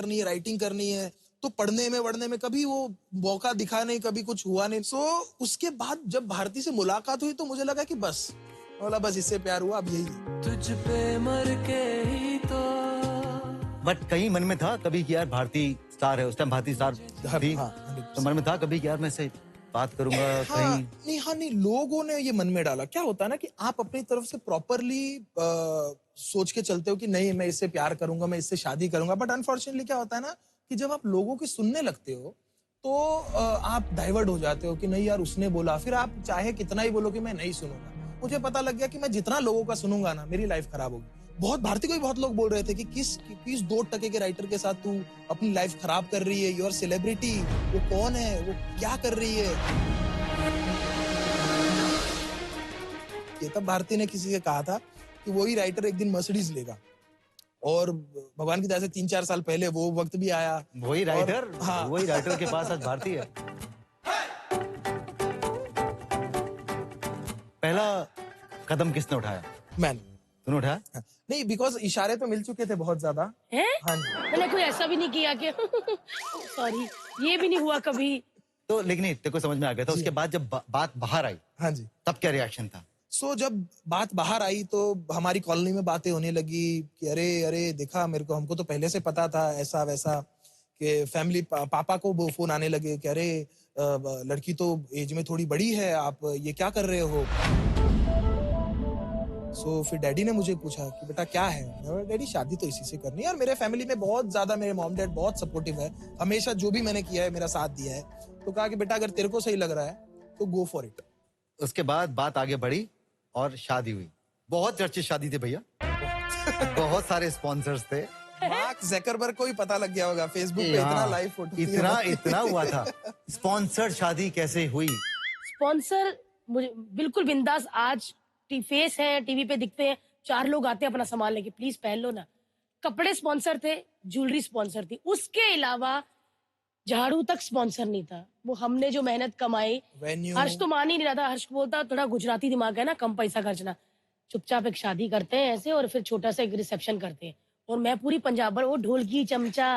करनी है। तो पढ़ने में कभी वो मौका दिखा नहीं, कभी कुछ हुआ नहीं। सो उसके बाद जब भारती से मुलाकात हुई तो मुझे लगा कि बस इससे प्यार हुआ, अब यही है। तुझ पे मर के ही तो। बट कहीं मन में था कभी कि यार भारती स्टार है, उस टाइम भारती स्टार थी, तो मन में था कभी कि यार मैं इससे बात करूंगा कहीं? नहीं, लोगों ने ये मन में डाला। क्या होता है ना कि आप अपनी तरफ से प्रॉपरली सोच के चलते हो कि नहीं मैं इससे प्यार करूंगा, मैं इससे शादी करूंगा। बट अनफॉर्चुनेटली क्या होता है ना कि जब आप लोगों की सुनने लगते हो तो आप डाइवर्ट हो जाते हो कि नहीं यार उसने बोला, फिर आप चाहे कितना ही बोलो कि मैं नहीं सुनूंगा। मुझे पता लग गया कि मैं जितना लोगों का सुनूंगा ना, मेरी लाइफ खराब होगी। बहुत भारती को भी बहुत लोग बोल रहे थे कि किस 2% के राइटर के साथ तू अपनी लाइफ खराब कर रही है, यूर सेलिब्रिटी, वो कौन है, वो क्या कर रही है। ये तब भारती ने किसी से कहा था कि वही राइटर एक दिन मर्सिडीज लेगा, और भगवान की दया से 3-4 साल पहले वो वक्त भी आया। वही राइटर, हाँ। वही राइटर के पास आज भारती है। पहला कदम किसने उठाया? मैंने। तूने उठाया? नहीं, बिकॉज इशारे तो मिल चुके थे बहुत ज्यादा। हैं? हाँ जी। मैंने कोई ऐसा भी नहीं किया कि सॉरी, ये भी नहीं हुआ कभी। तो लेकिन तेरे को समझ में आ गया था। उसके बाद जब बात बाहर आई, हाँ जी, तब क्या रिएक्शन था? सो जब बात बाहर आई तो हमारी कॉलोनी में बातें होने लगी कि अरे देखा, हमको तो पहले से पता था ऐसा वैसा, कि फैमिली पापा को वो फोन आने लगे कि अरे लड़की तो एज में थोड़ी बड़ी है, आप ये क्या कर रहे हो। सो फिर डैडी ने मुझे पूछा कि बेटा क्या है। मैंने बोला, डैडी शादी तो इसी से करनी है, और मेरे फैमिली में बहुत ज्यादा मेरे मॉम डैड बहुत सपोर्टिव है, हमेशा जो भी मैंने किया है मेरा साथ दिया है। तो कहा कि बेटा अगर तेरे को सही लग रहा है तो गो फॉर इट। उसके बाद बात आगे बढ़ी और शादी हुई। बहुत चर्चित शादी थी भैया। बहुत सारे स्पॉन्सर्स थे। मार्क ज़करबर्ग को ही पता लग गया होगा, फेसबुक पे इतना लाइव फोटो इतना हुआ था। स्पॉन्सर्ड शादी कैसे हुई? स्पॉन्सर मुझे बिल्कुल बिंदास, आज फेस है, टीवी पे दिखते हैं, 4 लोग आते हैं अपना सामान लेके, प्लीज पहन लो ना। कपड़े स्पॉन्सर थे, ज्वेलरी स्पॉन्सर थी, उसके अलावा झाड़ू तक स्पॉन्सर नहीं था। वो हमने जो मेहनत कमाई, वेन्यू हर्ष तो मान ही नहीं रहा था। हर्ष को बोलता थोड़ा गुजराती दिमाग है ना, कम पैसा खर्चना, चुपचाप एक शादी करते हैं ऐसे और फिर छोटा सा एक रिसेप्शन करते हैं। और मैं पूरी पंजाब भर वो ढोलकी चमचा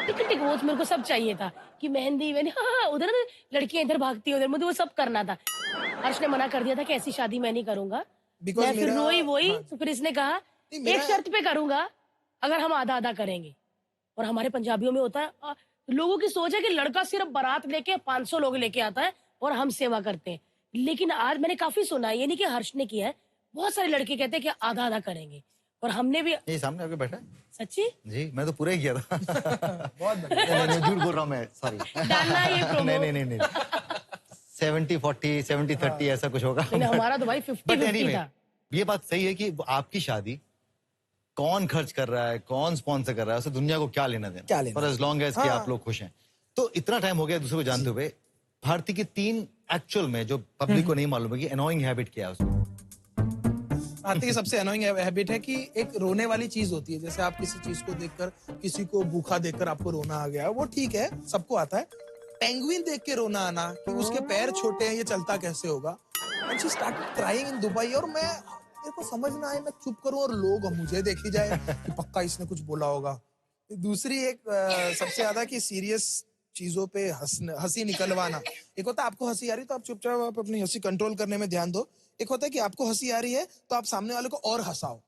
टिक टिक वो मेरे को सब चाहिए था कि मेहंदी हाँ, उधर ना लड़कियां इधर भागती है उधर, मुझे वो सब करना था। हर्ष ने मना कर दिया था कि ऐसी शादी मैं नहीं करूंगा। Because मैं फिर मेरा- रोई वही हाँ। तो फिर इसने कहा नहीं, एक मेरा- शर्त पे करूंगा, अगर हम आधा आधा करेंगे। और हमारे पंजाबियों में होता है लोगों की सोच है कि लड़का सिर्फ बारात लेके 500 लोग लेके आता है और हम सेवा करते हैं। लेकिन आज मैंने काफी सुना, ये नहीं कि हर्ष ने किया है, बहुत सारे लड़के कहते हैं कि आधा आधा करेंगे और हमने भी। ये सामने आके बैठा है? सच्ची जी, मैं तो पूरा ही किया था। बहुत बढ़िया। नहीं, झूठ बोल रहा हूँ मैं, सॉरी। डालना ये promo। नहीं 70-40 70-30 ऐसा कुछ होगा। नहीं, हमारा तो भाई 50-50 anyway, था। ये बात सही है कि आपकी शादी कौन खर्च कर रहा है, कौन स्पॉन्सर कर रहा है, उसे दुनिया को क्या लेना देना। क्या लेना फॉर एज लॉन्ग एज कि हाँ। आप लोग खुश हैं। तो इतना टाइम हो गया दूसरे को जानते हुए, भारती की 3 एक्चुअल में जो पब्लिक को नहीं मालूम है कि अनोइंग हैबिट क्या है उसकी। भारती की सबसे अनोइंग हैबिट है कि एक रोने वाली चीज होती है। जैसे आप किसी चीज को देखकर, किसी को भूखा देखकर आपको रोना आ गया, वो ठीक है, सबको आता है। पेंगुइन देख के रोना आना कि उसके पैर छोटे हैं, ये चलता कैसे होगा। And she started crying in Dubai. और मेरे को समझ ना आए मैं चुप करूं और लोग मुझे देखी जाए कि पक्का इसने कुछ बोला होगा। दूसरी एक सबसे ज्यादा कि सीरियस चीजों पे हंसी निकलवाना। एक होता है आपको हंसी आ रही तो आप चुपचाप आप अपनी हंसी कंट्रोल करने में ध्यान दो। एक होता है कि आपको हंसी आ रही है तो आप सामने वाले को और हंसाओ।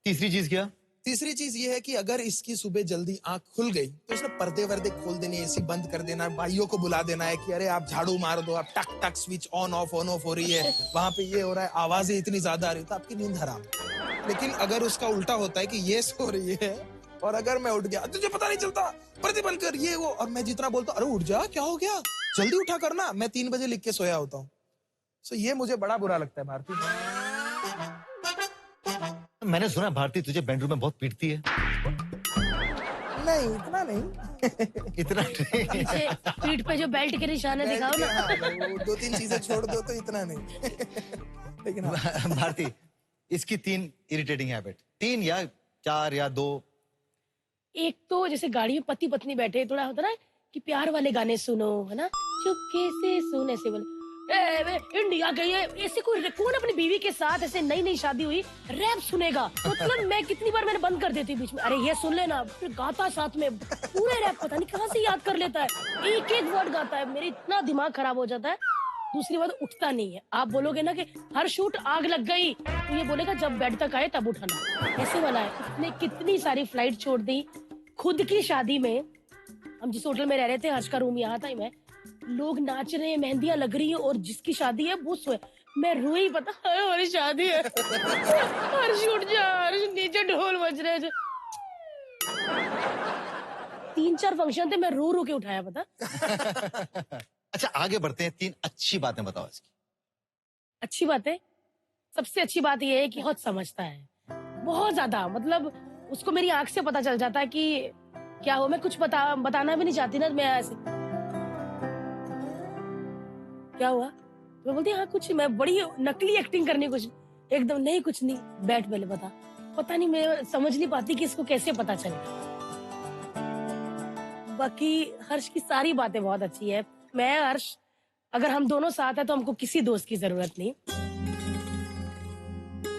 तीसरी चीज क्या? तीसरी चीज ये है कि अगर इसकी सुबह जल्दी आंख खुल गई तो इसने पर्दे वर्दे खोल देने, एसी बंद कर देना, भाइयों को बुला देना है कि अरे आप झाड़ू मार दो, आप टक टक स्विच ऑन ऑफ हो रही है, वहां पे ये हो रहा है, आवाजें इतनी ज्यादा आ रही है, तो आपकी नींद हराम। लेकिन अगर उसका उल्टा होता है कि ये सो रही है और अगर मैं उठ गया, तुझे पता नहीं चलता, पर्दे बंद कर, ये वो, और मैं जितना बोलता अरे उठ जा, क्या हो गया, जल्दी उठा करना, मैं 3 बजे लिख के सोया होता हूँ। सो ये मुझे बड़ा बुरा लगता है भारती। मैंने सुना भारती तुझे बेडरूम में बहुत पीटती है। नहीं, इतना नहीं। इतना पीछे पीठ पे जो बेल्ट के निशाने दिखाओ ना। हाँ, वो 2-3 चीजें छोड़ दो तो इतना नहीं। लेकिन हाँ। भारती, इसकी 3 इरिटेटिंग हैबिट, 3 या 4 या 2। एक तो जैसे गाड़ी में पति पत्नी बैठे, थोड़ा होता ना कि प्यार वाले गाने सुनो, है ना, चुपके से सुन, ऐसे बोले इंडिया गई है, ऐसे कोई कौन अपनी बीवी के साथ ऐसे नई शादी हुई रैप सुनेगा। मतलब मैं कितनी बार मैंने बंद कर देती बीच में, अरे ये सुन लेना, फिर गाता साथ में पूरे रैप, पता नहीं कहाँ से याद कर लेता है, एक एक वर्ड गाता है, मेरा इतना दिमाग खराब हो जाता है। दूसरी बात, उठता नहीं है। आप बोलोगे ना कि हर शूट आग लग गई, तो ये बोलेगा जब बेड तक आए तब उठाना, ऐसे वाला है। उसने कितनी सारी फ्लाइट छोड़ दी। खुद की शादी में हम जिस होटल में रह रहे थे, हर्ष का रूम यहाँ था, मैं लोग नाच रहे हैं, मेहंदियां लग रही है, और जिसकी शादी है वो सोए, मैं रोई, पता है हमारी शादी है। हर्ष उठ जा, हर्ष नीचे ढोल बज रहे थे। 3-4 फंक्शन थे, मैं रो रो के उठाया, पता। अच्छा, आगे बढ़ते हैं। 3 अच्छी बातें बताओ इसकी। अच्छी बात है, सबसे अच्छी बात यह है कि बहुत समझता है, बहुत ज्यादा। मतलब उसको मेरी आंख से पता चल जाता है कि क्या हो। मैं कुछ बताना भी नहीं चाहती ना, मैं ऐसे क्या हुआ, मैं बोलती हाँ कुछ, मैं बड़ी नकली एक्टिंग करनी, कुछ एकदम नहीं, कुछ नहीं, बैठ पहले बता। पता नहीं, मैं समझ नहीं पाती कि इसको कैसे पता चले। बाकी हर्ष की सारी बातें बहुत अच्छी है। मैं हर्ष अगर हम दोनों साथ है तो हमको किसी दोस्त की जरूरत नहीं।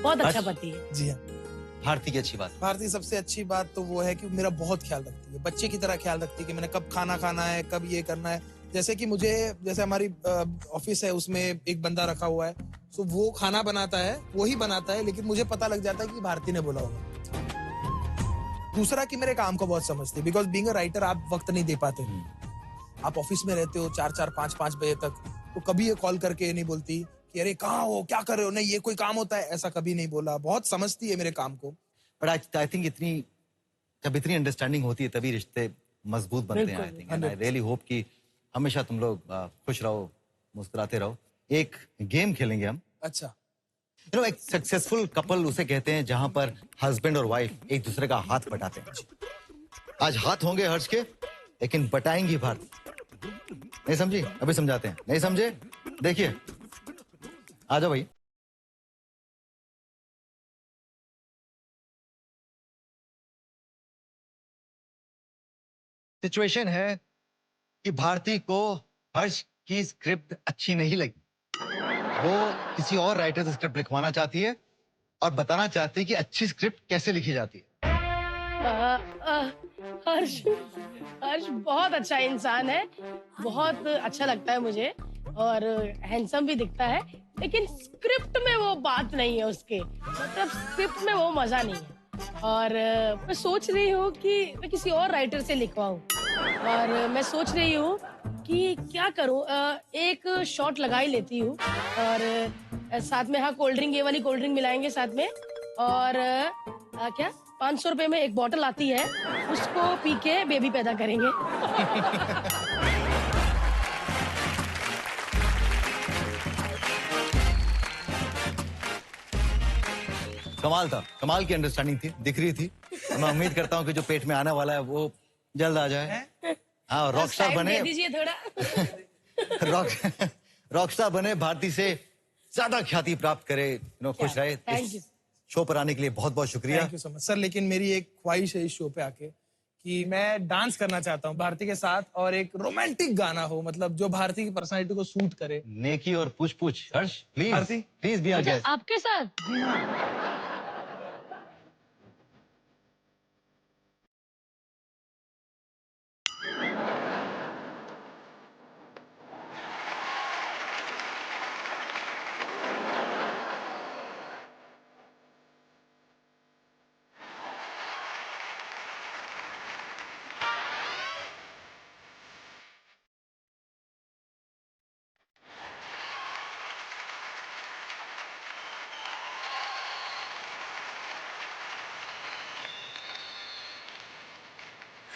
बहुत अच्छा पति है। जी हाँ। भारती की अच्छी बात। भारती सबसे अच्छी बात तो वो है कि मेरा बहुत ख्याल रखती है, बच्चे की तरह ख्याल रखती है कि मैंने कब खाना खाना है, कब ये करना है। जैसे कि मुझे, जैसे हमारी ऑफिस है उसमें एक बंदा रखा हुआ है, तो वो खाना बनाता है, वो ही बनाता है, लेकिन मुझे पता लग जाता है कि भारती ने बोला होगा। दूसरा कि मेरे काम को बहुत समझती है, बिकॉज बीइंग अ राइटर आप वक्त नहीं दे पाते। आप ऑफिस में रहते हो 4-4, 5-5 बजे तक, तो कभी ये कॉल करके ये नहीं बोलती कि अरे कहाँ हो, क्या कर रहे हो, नहीं ये कोई काम होता है, ऐसा कभी नहीं बोला। बहुत समझती है मेरे काम को। बट आई थिंक जब इतनी अंडरस्टैंडिंग होती है तभी रिश्ते मजबूत बनते हैं। I think and I really hope कि हमेशा तुम लोग खुश रहो, मुस्कुराते रहो। एक गेम खेलेंगे हम। अच्छा, एक सक्सेसफुल कपल उसे कहते हैं जहां पर हस्बैंड और वाइफ एक दूसरे का हाथ बटाते हैं। आज हाथ होंगे हर्ष के, लेकिन बटाएंगी भारती। नहीं समझी? अभी समझाते हैं। नहीं समझे? देखिए, आ जाओ भाई। सिचुएशन है कि भारती को हर्ष की स्क्रिप्ट अच्छी नहीं लगी। वो किसी और राइटर से स्क्रिप्ट लिखवाना चाहती है और बताना चाहती है कि अच्छी स्क्रिप्ट कैसे लिखी जाती है। हर्ष हर्ष बहुत अच्छा इंसान है, बहुत अच्छा लगता है मुझे और हैंडसम भी दिखता है, लेकिन स्क्रिप्ट में वो बात नहीं है उसके, मतलब स्क्रिप्ट में वो मजा नहीं है। और मैं सोच रही हूँ कि मैं किसी और राइटर से लिखवाऊँ, और मैं सोच रही हूँ कि क्या करूँ, एक शॉट लगा ही लेती हूँ और साथ में, हाँ, कोल्ड ड्रिंक, ये वाली कोल्ड ड्रिंक मिलाएंगे साथ में, और क्या 500 रुपए में एक बॉटल आती है, उसको पी के बेबी पैदा करेंगे। कमाल था, कमाल की अंडरस्टैंडिंग थी, दिख रही थी। मैं उम्मीद करता हूँ कि जो पेट में आने वाला है वो जल्द आ जाए। हाँ, रॉकस्टार बने। दे दीजिए थोड़ा। रॉकस्टार बने, भारती से ज्यादा ख्याति प्राप्त करे, खुश रहे। Thank you. शो पर आने के लिए बहुत बहुत शुक्रिया। Thank you so much sir. लेकिन मेरी एक ख्वाहिश है इस शो पे आके कि मैं डांस करना चाहता हूँ भारती के साथ, और एक रोमांटिक गाना हो, मतलब जो भारती की पर्सनालिटी को सूट करे। नेकी और पूछ पूछ। Harsh please, Bharti please be our guest. आपके साथ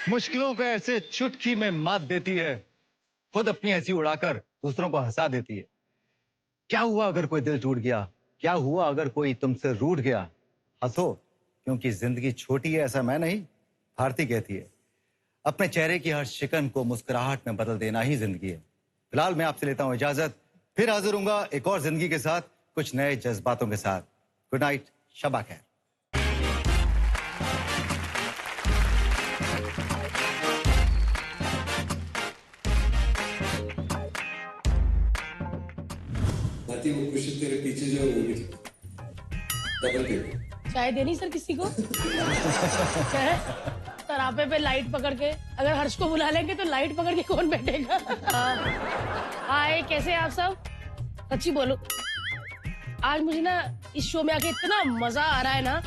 मुश्किलों को ऐसे चुटकी में मात देती है, खुद अपनी हंसी उड़ाकर दूसरों को हंसा देती है। क्या हुआ अगर कोई दिल टूट गया? क्या हुआ अगर कोई तुमसे रूठ गया? हंसो, क्योंकि जिंदगी छोटी है, ऐसा मैं नहीं, भारती कहती है। अपने चेहरे की हर शिकन को मुस्कुराहट में बदल देना ही जिंदगी है। फिलहाल मैं आपसे लेता हूं इजाजत, फिर हाजिर होऊंगा एक और जिंदगी के साथ, कुछ नए जज्बातों के साथ। गुड नाइट, शबा खैर। भारती, वो क्वेश्चन तेरे पीछे जो है वो भी डबल टिक। चाय देनी सर किसी को? सरापे पे लाइट पकड़ के, अगर हर्ष को बुला लेंगे तो लाइट पकड़ के कौन बैठेगा? हाय, कैसे हैं आप सब? सच्ची बोलो, आज मुझे ना इस शो में आके इतना मजा आ रहा है ना